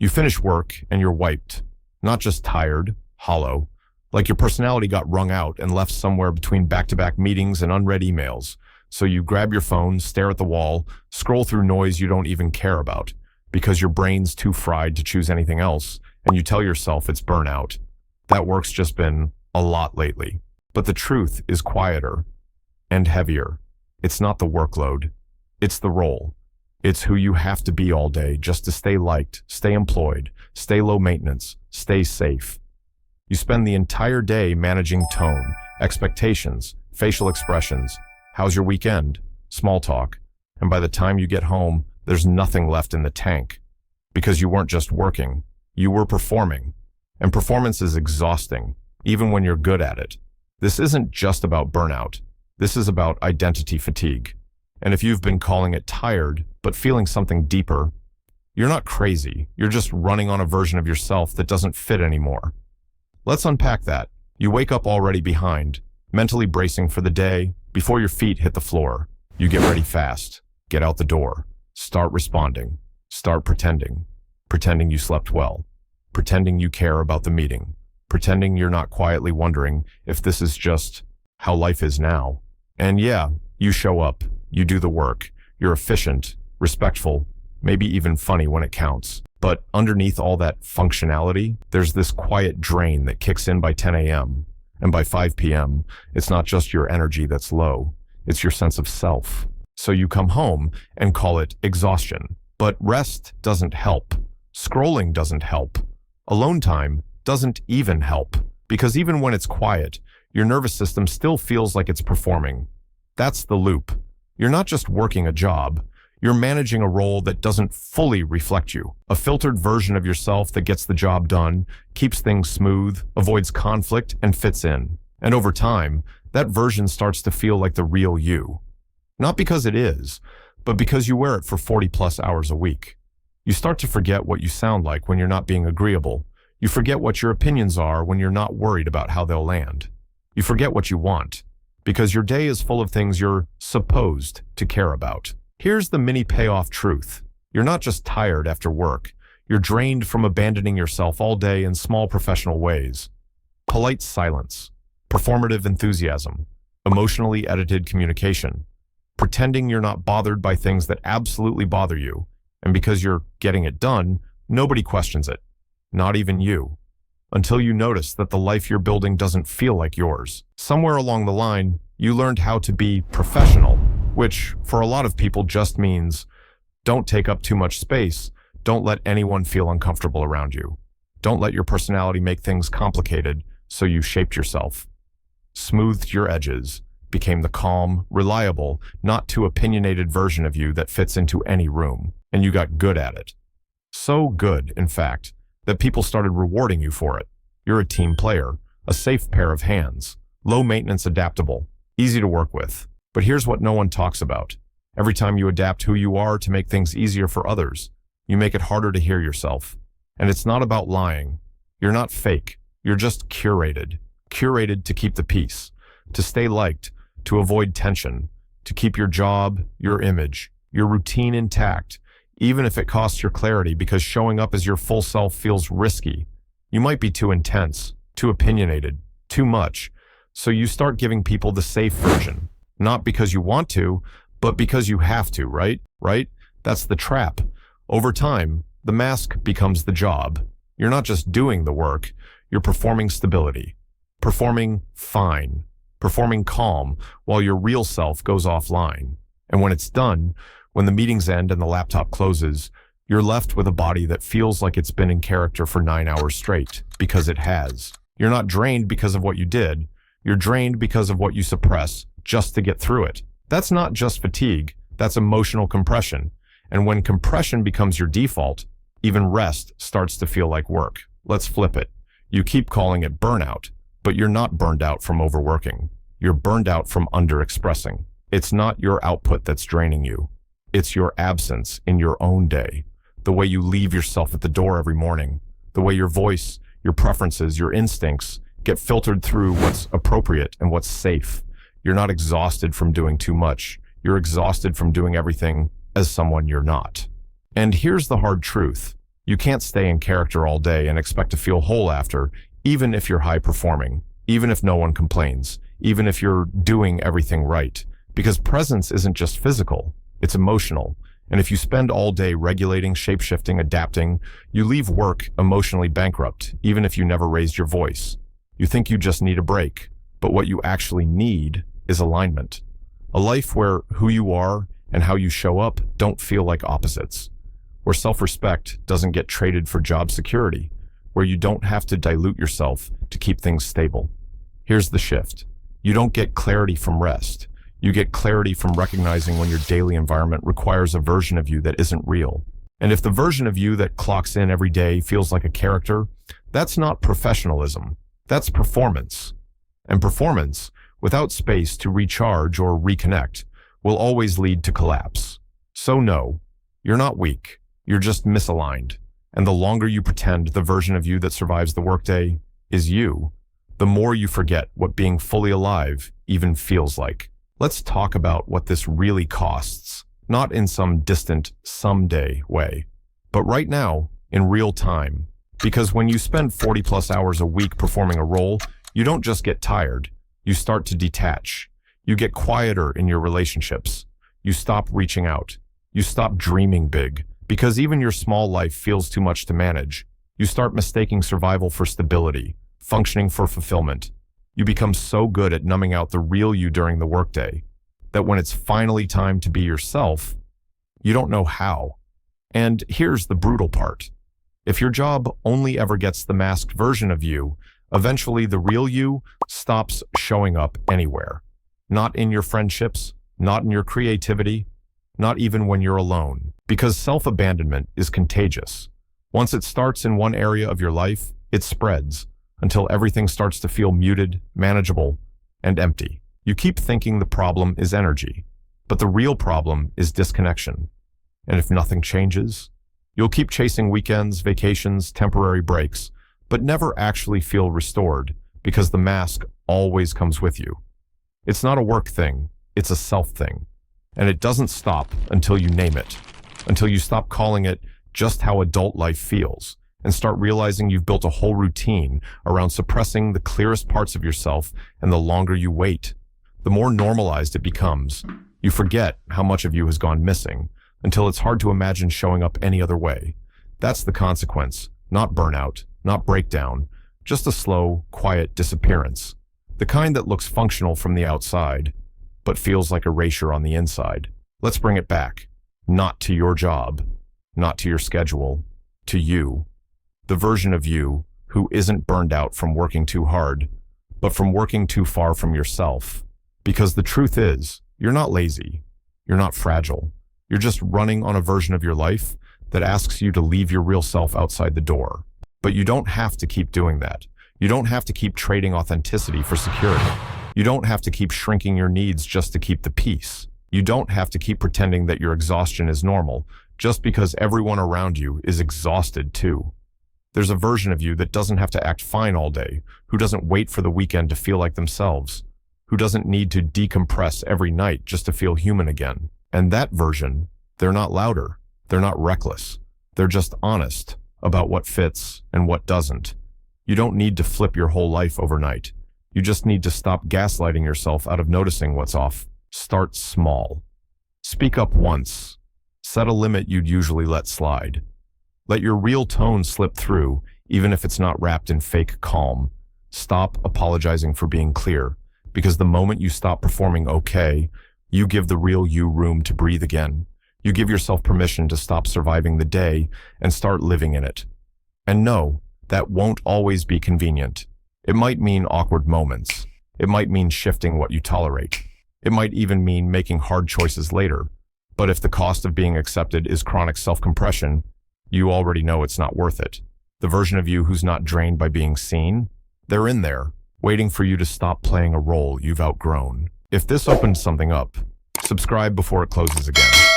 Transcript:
You finish work and you're wiped. Not just tired, hollow, like your personality got wrung out and left somewhere between back-to-back meetings and unread emails. So you grab your phone, stare at the wall, scroll through noise you don't even care about, because your brain's too fried to choose anything else, and you tell yourself it's burnout. That work's just been a lot lately. But the truth is quieter and heavier. It's not the workload. It's the role. It's who you have to be all day just to stay liked, stay employed, stay low maintenance, stay safe. You spend the entire day managing tone, expectations, facial expressions. How's your weekend? Small talk. And by the time you get home, there's nothing left in the tank. Because you weren't just working, you were performing. And performance is exhausting, even when you're good at it. This isn't just about burnout. This is about identity fatigue. And if you've been calling it tired, but feeling something deeper, you're not crazy. You're just running on a version of yourself that doesn't fit anymore. Let's unpack that. You wake up already behind, mentally bracing for the day. Before your feet hit the floor, you get ready fast, get out the door, start responding, start pretending you slept well, pretending you care about the meeting, pretending you're not quietly wondering if this is just how life is now. And yeah, you show up, you do the work, you're efficient, respectful, maybe even funny when it counts. But underneath all that functionality, there's this quiet drain that kicks in by 10 a.m. And by 5 p.m., it's not just your energy that's low, it's your sense of self. So you come home and call it exhaustion. But rest doesn't help. Scrolling doesn't help. Alone time doesn't even help. Because even when it's quiet, your nervous system still feels like it's performing. That's the loop. You're not just working a job. You're managing a role that doesn't fully reflect you. A filtered version of yourself that gets the job done, keeps things smooth, avoids conflict, and fits in. And over time, that version starts to feel like the real you. Not because it is, but because you wear it for 40+ hours a week. You start to forget what you sound like when you're not being agreeable. You forget what your opinions are when you're not worried about how they'll land. You forget what you want, because your day is full of things you're supposed to care about. Here's the mini payoff truth. You're not just tired after work. You're drained from abandoning yourself all day in small professional ways. Polite silence, performative enthusiasm, emotionally edited communication, pretending you're not bothered by things that absolutely bother you. And because you're getting it done, nobody questions it. Not even you. Until you notice that the life you're building doesn't feel like yours. Somewhere along the line, you learned how to be professional, which for a lot of people just means don't take up too much space, don't let anyone feel uncomfortable around you. Don't let your personality make things complicated, so you shaped yourself. Smoothed your edges, became the calm, reliable, not too opinionated version of you that fits into any room, and you got good at it. So good, in fact, that people started rewarding you for it. You're a team player, a safe pair of hands, low maintenance, adaptable, easy to work with. But here's what no one talks about. Every time you adapt who you are to make things easier for others, you make it harder to hear yourself. And it's not about lying. You're not fake. You're just curated. Curated to keep the peace, to stay liked, to avoid tension, to keep your job, your image, your routine intact, even if it costs your clarity, because showing up as your full self feels risky. You might be too intense, too opinionated, too much. So you start giving people the safe version. Not because you want to, but because you have to, right? That's the trap. Over time, the mask becomes the job. You're not just doing the work, you're performing stability, performing fine, performing calm while your real self goes offline. And when it's done, when the meetings end and the laptop closes, you're left with a body that feels like it's been in character for 9 hours straight, because it has. You're not drained because of what you did, you're drained because of what you suppress just to get through it. That's not just fatigue, that's emotional compression. And when compression becomes your default, even rest starts to feel like work. Let's flip it. You keep calling it burnout, but you're not burned out from overworking. You're burned out from underexpressing. It's not your output that's draining you. It's your absence in your own day. The way you leave yourself at the door every morning. The way your voice, your preferences, your instincts get filtered through what's appropriate and what's safe. You're not exhausted from doing too much. You're exhausted from doing everything as someone you're not. And here's the hard truth. You can't stay in character all day and expect to feel whole after, even if you're high performing, even if no one complains, even if you're doing everything right. Because presence isn't just physical, it's emotional. And if you spend all day regulating, shape-shifting, adapting, you leave work emotionally bankrupt, even if you never raised your voice. You think you just need a break, but what you actually need is alignment. A life where who you are and how you show up don't feel like opposites. Where self-respect doesn't get traded for job security. Where you don't have to dilute yourself to keep things stable. Here's the shift. You don't get clarity from rest. You get clarity from recognizing when your daily environment requires a version of you that isn't real. And if the version of you that clocks in every day feels like a character, that's not professionalism. That's performance. And performance, without space to recharge or reconnect, will always lead to collapse. So no, you're not weak. You're just misaligned. And the longer you pretend the version of you that survives the workday is you, the more you forget what being fully alive even feels like. Let's talk about what this really costs, not in some distant someday way, but right now, in real time. Because when you spend 40+ hours a week performing a role, you don't just get tired, you start to detach. You get quieter in your relationships. You stop reaching out. You stop dreaming big, because even your small life feels too much to manage. You start mistaking survival for stability, functioning for fulfillment. You become so good at numbing out the real you during the workday that when it's finally time to be yourself, you don't know how. And here's the brutal part. If your job only ever gets the masked version of you, eventually the real you stops showing up anywhere. Not in your friendships, not in your creativity, not even when you're alone. Because self-abandonment is contagious. Once it starts in one area of your life, it spreads until everything starts to feel muted, manageable, and empty. You keep thinking the problem is energy, but the real problem is disconnection. And if nothing changes, you'll keep chasing weekends, vacations, temporary breaks, but never actually feel restored because the mask always comes with you. It's not a work thing, it's a self thing. And it doesn't stop until you name it, until you stop calling it just how adult life feels, and start realizing you've built a whole routine around suppressing the clearest parts of yourself, and the longer you wait, the more normalized it becomes. You forget how much of you has gone missing, until it's hard to imagine showing up any other way. That's the consequence, not burnout, not breakdown, just a slow, quiet disappearance. The kind that looks functional from the outside, but feels like erasure on the inside. Let's bring it back. Not to your job, not to your schedule, to you. The version of you who isn't burned out from working too hard, but from working too far from yourself. Because the truth is, you're not lazy. You're not fragile. You're just running on a version of your life that asks you to leave your real self outside the door. But you don't have to keep doing that. You don't have to keep trading authenticity for security. You don't have to keep shrinking your needs just to keep the peace. You don't have to keep pretending that your exhaustion is normal just because everyone around you is exhausted too. There's a version of you that doesn't have to act fine all day, who doesn't wait for the weekend to feel like themselves, who doesn't need to decompress every night just to feel human again. And that version, they're not louder, they're not reckless, they're just honest about what fits and what doesn't. You don't need to flip your whole life overnight. You just need to stop gaslighting yourself out of noticing what's off. Start small. Speak up once. Set a limit you'd usually let slide. Let your real tone slip through, even if it's not wrapped in fake calm. Stop apologizing for being clear, because the moment you stop performing okay, you give the real you room to breathe again. You give yourself permission to stop surviving the day and start living in it. And no, that won't always be convenient. It might mean awkward moments. It might mean shifting what you tolerate. It might even mean making hard choices later. But if the cost of being accepted is chronic self-compression, you already know it's not worth it. The version of you who's not drained by being seen, they're in there, waiting for you to stop playing a role you've outgrown. If this opened something up, subscribe before it closes again.